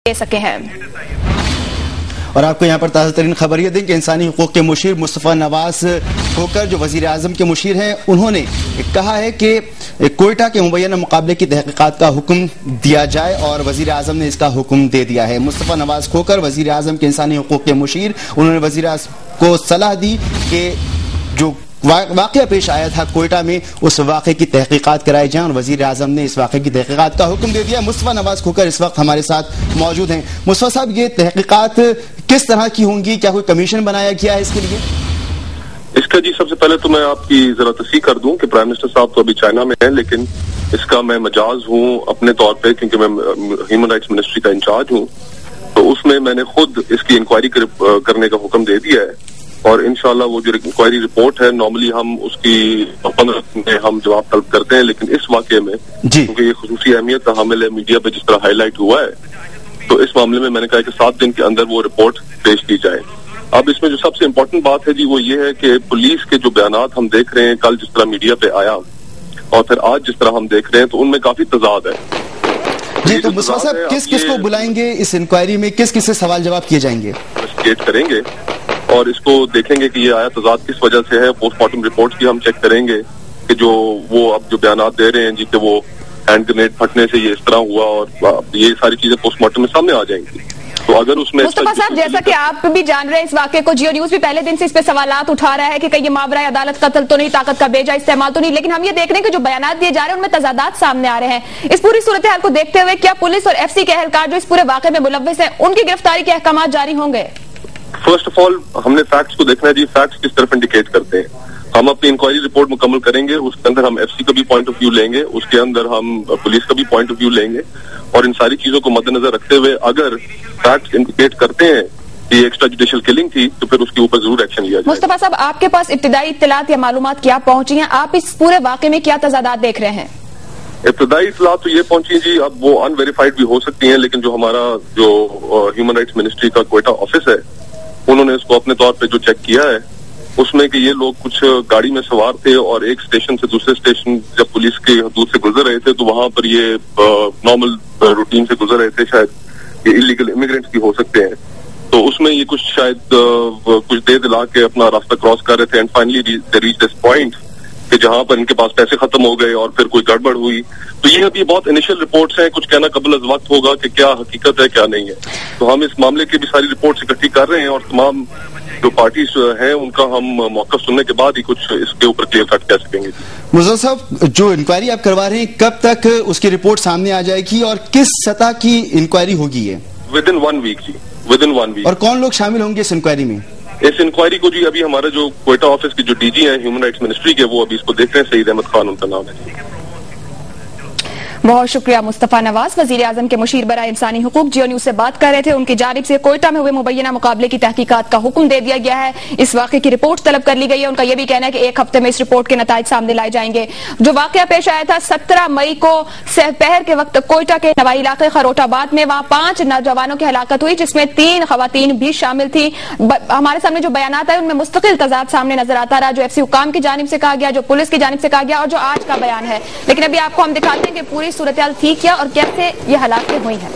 दे सके हैं। और आपको यहाँ पर ताज़ा तरीन खबर ये दें कि इंसानी हुकूक के मुशीर मुस्तफ़ा नवाज खोकर जो वज़ीर आज़म के मुशीर हैं, उन्होंने कहा है कि कोयटा के मुबैना मुकाबले की तहक़ीक़ात का हुक्म दिया जाए और वज़ीर आज़म ने इसका हुक्म दे दिया है। मुस्तफ़ा नवाज खोकर वज़ीर आज़म के इंसानी हुकूक के मुशीर, उन्होंने वज़ीर आज़म को सलाह दी कि जो वाक़या पेश आया था कोयटा में, उस वाक़े की तहक़ीक़ात कराई जाए और वज़ीर आज़म ने इस वाक़े की तहक़ीक़ात का हुक्म दे दिया। मुस्तफ़ा नवाज खोकर इस वक्त हमारे साथ मौजूद हैं। मुस्तफ़ा साहब, ये तहक़ीक़ात किस तरह की होंगी? क्या कोई कमीशन बनाया गया है इसके लिए? इसका जी सबसे पहले तो मैं आपकी जरा तस्दीक कर दूं कि प्राइम मिनिस्टर साहब तो अभी चाइना में हैं, लेकिन इसका मैं मजाज हूं अपने तौर पे, क्योंकि मैं ह्यूमन राइट्स मिनिस्ट्री का इंचार्ज हूं, तो उसमें मैंने खुद इसकी इंक्वायरी करने का हुक्म दे दिया है और इंशाल्लाह वो जो इंक्वायरी रिपोर्ट है, नॉर्मली हम उसकी 15 दिन में हम जवाब तलब करते हैं, लेकिन इस वाक़े में क्योंकि ये खुसूसी अहमियत का हामिल है, मीडिया पे जिस तरह हाईलाइट हुआ है, तो इस मामले में मैंने कहा कि 7 दिन के अंदर वो रिपोर्ट पेश की जाए। अब इसमें जो सबसे इम्पोर्टेंट बात है जी वो ये है कि पुलिस के जो बयानात हम देख रहे हैं, कल जिस तरह मीडिया पे आया और फिर आज जिस तरह हम देख रहे हैं, तो उनमें काफी तजाद है जी। तो मुस्तफा साहब, किस किस को बुलाएंगे इस इंक्वायरी में? किस किस से सवाल जवाब किए जाएंगे? इन्वेस्टिगेट करेंगे और इसको देखेंगे कि ये आया तजाद किस वजह से है। पोस्टमार्टम रिपोर्ट की हम चेक करेंगे कि जो वो अब जो बयानात दे रहे हैं जी कि वो हैंड ग्रेनेड फटने से ये इस तरह हुआ, और ये सारी चीजें पोस्टमार्टम में सामने आ जाएंगी। तो अगर उसमें मुस्तफा साहब, जैसा कि आप भी जान रहे हैं इस वाक़े को, जियो न्यूज भी पहले दिन से इस पे सवालात उठा रहा है कि कहीं ये मावराए अदालत कत्ल तो नहीं, ताकत का बेजा इस्तेमाल तो नहीं, लेकिन हम ये देख रहे हैं कि जो बयानात दिए जा रहे हैं उनमें तजादात सामने आ रहे हैं। इस पूरी सूरत हाल को देखते हुए क्या पुलिस और एफसी के अहलकार जो इस पूरे वाक़े में मुलव्विस हैं, उनकी गिरफ्तारी के अहकाम जारी होंगे? फर्स्ट ऑफ ऑल हमने फैक्ट्स को देखना है जी, फैक्ट्स किस तरफ इंडिकेट करते हैं। हम अपनी इंक्वायरी रिपोर्ट मुकम्मल करेंगे, उसके अंदर हम एफसी का भी पॉइंट ऑफ व्यू लेंगे, उसके अंदर हम पुलिस का भी पॉइंट ऑफ व्यू लेंगे, और इन सारी चीजों को मद्देनजर रखते हुए अगर फैक्ट्स इंडिकेट करते हैं कि एक्स्ट्रा जुडिशियल किलिंग थी, तो फिर उसके ऊपर जरूर एक्शन लिया जाए। मुस्तफा साहब, आपके पास इब्तिदाई इत्तलात या मालूमात क्या पहुंची हैं? आप इस पूरे वाक़े में क्या तजादात देख रहे हैं? इब्तिदाई इत्तलात तो ये पहुंची जी, अब वो अनवेरीफाइड भी हो सकती हैं, लेकिन जो हमारा जो ह्यूमन राइट्स मिनिस्ट्री का कोयटा ऑफिस है, उन्होंने इसको अपने तौर पे जो चेक किया है उसमें कि ये लोग कुछ गाड़ी में सवार थे और एक स्टेशन से दूसरे स्टेशन जब पुलिस के हदूद से गुजर रहे थे, तो वहां पर ये नॉर्मल रूटीन से गुजर रहे थे, शायद ये इलीगल इमिग्रेंट्स भी हो सकते हैं, तो उसमें ये कुछ शायद कुछ देर दिला के अपना रास्ता क्रॉस कर रहे थे, and finally they reach this point कि जहां पर इनके पास पैसे खत्म हो गए और फिर कोई गड़बड़ हुई। तो ये अभी बहुत इनिशियल रिपोर्ट्स हैं, कुछ कहना कबल अज़ वक्त होगा कि क्या हकीकत है क्या नहीं है। तो हम इस मामले की भी सारी रिपोर्ट्स इकट्ठी कर रहे हैं और तमाम जो पार्टीज हैं उनका हम मौक़िफ़ सुनने के बाद ही कुछ इसके ऊपर क्लियर कट कह सकेंगे। मुज़फ़्फ़र साहब, जो इंक्वायरी आप करवा रहे हैं, कब तक उसकी रिपोर्ट सामने आ जाएगी और किस सतह की इंक्वायरी होगी ये? विदिन 1 वीक जी, विदिन 1 वीक। और कौन लोग शामिल होंगे इस इंक्वायरी में? इस इंक्वायरी को जी अभी हमारे जो कोयटा ऑफिस के जो डीजी हैं ह्यूमन राइट्स मिनिस्ट्री के, वो अभी इसको देख रहे हैं। सईद अहमद खान उनका नाम है। बहुत शुक्रिया। मुस्तफा नवाज वजीर आजम के मुशीर बराए इंसानी हुकूक जियो न्यूज से बात कर रहे थे। उनकी जानिब से कोयटा में हुए मुबैना मुकाबले की तहकीकात का हुक्म दे दिया गया है। इस वाक़े की रिपोर्ट तलब कर ली गई है। उनका यह भी कहना है कि 1 हफ्ते में इस रिपोर्ट के नताइज सामने लाए जाएंगे। जो वाक़या पेश आया था 17 मई को सहपहर के वक्त कोयटा के नवाई इलाके खरोटाबाद में, वहां 5 नौजवानों की हलाकत हुई, जिसमें 3 खवातीन भी शामिल थी। हमारे सामने जो बयानात है उनमें मुस्तकिल तजाद सामने नजर आता रहा, जो एफसी हुकाम की जानिब से कहा गया, जो पुलिस की जानिब से कहा गया और जो आज का बयान है। लेकिन अभी आपको हम दिखाते हैं कि पूरी सूरत हाल थी क्या और कैसे ये हालातें हुई हैं।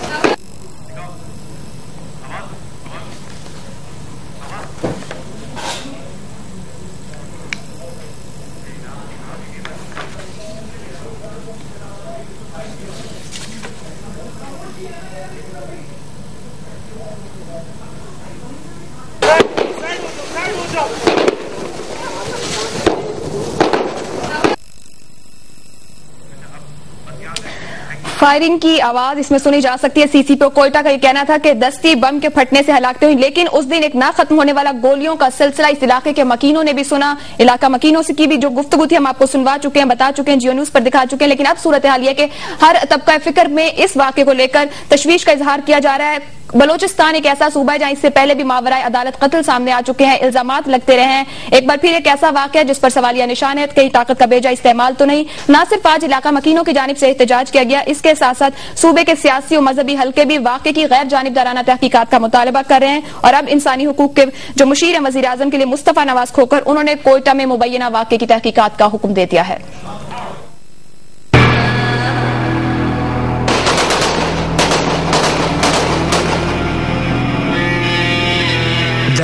फायरिंग की आवाज इसमें सुनी जा सकती है। सीसीपी कोयटा का ये कहना था कि दस्ती बम के फटने से हलाकतें हुई, लेकिन उस दिन एक ना खत्म होने वाला गोलियों का सिलसिला इस इलाके के मकीनों ने भी सुना। इलाका मकीनों से की भी जो गुफ्तगू थी हम आपको सुनवा चुके हैं, बता चुके हैं, जियो न्यूज पर दिखा चुके हैं। लेकिन अब सूरत हाल ये कि हर तबका फिक्र में इस वाक़े को लेकर तशवीश का इजहार किया जा रहा है। बलोचिस्तान एक ऐसा सूबा है जहां इससे पहले भी मावराए अदालत कत्ल सामने आ चुके हैं, इल्जामात लगते रहे हैं। एक बार फिर एक ऐसा वाक़या जिस पर सवालिया निशान है, कहीं ताकत का बेजा इस्तेमाल तो नहीं। न सिर्फ आज इलाका मकीनों की जानिब से एहतजाज किया गया, इसके साथ साथ सूबे के सियासी और मजहबी हल्के भी वाक़े की गैर जानिबदाराना तहकीकात का मुतालबा कर रहे हैं। और अब इंसानी हुकूक के जो मुशीर हैं वज़ीर आज़म के लिए मुस्तफा नवाज खोकर, उन्होंने कोयटा में मुबैना वाक़े की तहकीकात का हुक्म दे दिया है।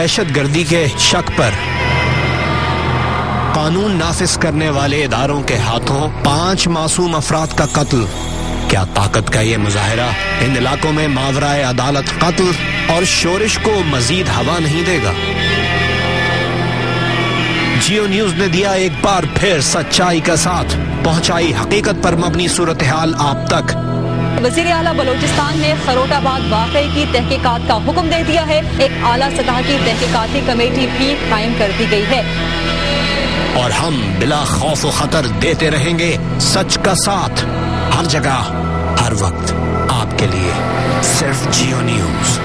دہشت گردی کے شک پر قانون نافذ کرنے والے اداروں کے ہاتھوں 5 معصوم افراد کا قتل. کیا طاقت کا یہ مظاہرہ ان علاقوں میں ماورائے عدالت قتل اور شورش کو مزید ہوا نہیں دے گا؟ جیو نیوز نے دیا ایک بار پھر سچائی کا ساتھ، پہنچائی حقیقت پر مبنی صورتحال آپ تک. وزیر اعلیٰ بلوچستان نے خروٹ آباد واقعے کی تحقیقات کا حکم دے دیا ہے. ایک اعلیٰ سطح کی تحقیقاتی کمیٹی بھی قائم کر دی گئی ہے. اور ہم بلا خوف و خطر دیتے رہیں گے سچ کا ساتھ، ہر جگہ ہر وقت آپ کے لیے، صرف جیو نیوز.